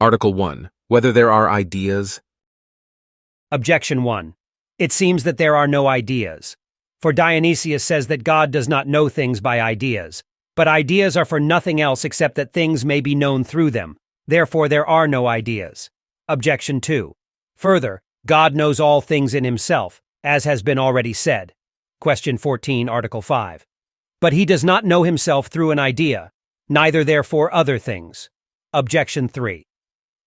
Article 1. Whether there are ideas. Objection 1. It seems that there are no ideas. For Dionysius says that God does not know things by ideas, but ideas are for nothing else except that things may be known through them. Therefore, there are no ideas. Objection 2. Further, God knows all things in himself, as has been already said. Question 14, Article 5. But he does not know himself through an idea, neither therefore other things. Objection 3.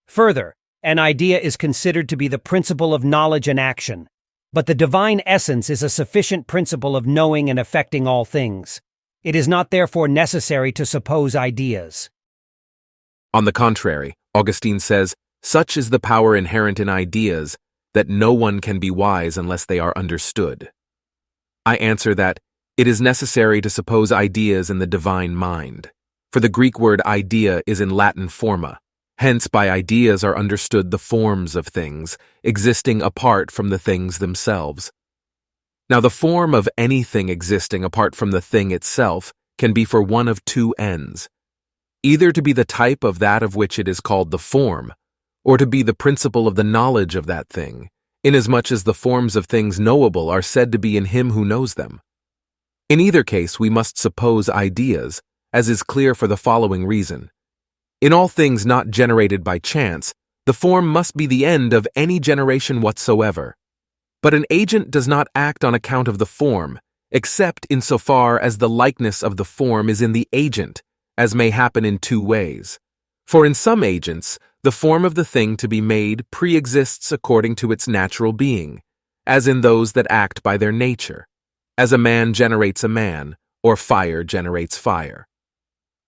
Further, an idea is considered to be the principle of knowledge and action, but the divine essence is a sufficient principle of knowing and affecting all things. It is not therefore necessary to suppose ideas. On the contrary, Augustine says, "Such is the power inherent in ideas that no one can be wise unless they are understood." I answer that it is necessary to suppose ideas in the divine mind, for the Greek word idea is in Latin forma. Hence, by ideas are understood the forms of things, existing apart from the things themselves. Now, the form of anything existing apart from the thing itself can be for one of two ends: either to be the type of that of which it is called the form, or to be the principle of the knowledge of that thing, inasmuch as the forms of things knowable are said to be in him who knows them. In either case, we must suppose ideas, as is clear for the following reason. In all things not generated by chance, the form must be the end of any generation whatsoever. But an agent does not act on account of the form, except insofar as the likeness of the form is in the agent, as may happen in two ways. For in some agents, the form of the thing to be made pre-exists according to its natural being, as in those that act by their nature, as a man generates a man, or fire generates fire.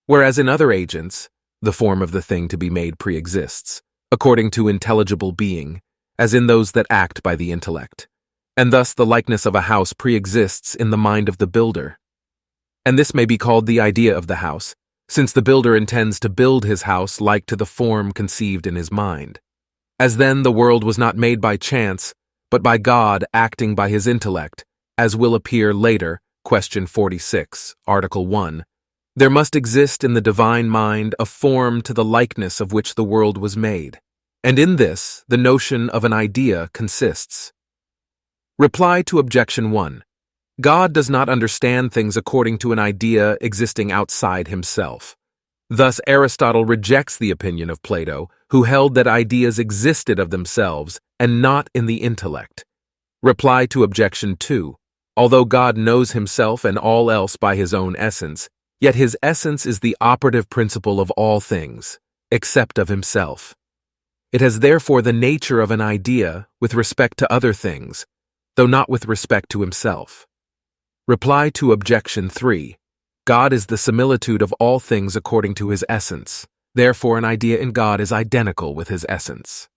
Whereas in other agents, the form of the thing to be made pre-exists, according to intelligible being, as in those that act by the intellect. And thus the likeness of a house pre-exists in the mind of the builder. And this may be called the idea of the house, since the builder intends to build his house like to the form conceived in his mind. As then the world was not made by chance, but by God acting by his intellect, as will appear later, question 46, Article 1, there must exist in the divine mind a form to the likeness of which the world was made, and in this the notion of an idea consists. Reply to Objection 1. God does not understand things according to an idea existing outside himself. Thus Aristotle rejects the opinion of Plato, who held that ideas existed of themselves and not in the intellect. Reply to Objection 2. Although God knows himself and all else by his own essence, yet his essence is the operative principle of all things, except of himself. It has therefore the nature of an idea with respect to other things, though not with respect to himself. Reply to Objection 3. God is the similitude of all things according to his essence. Therefore, an idea in God is identical with his essence.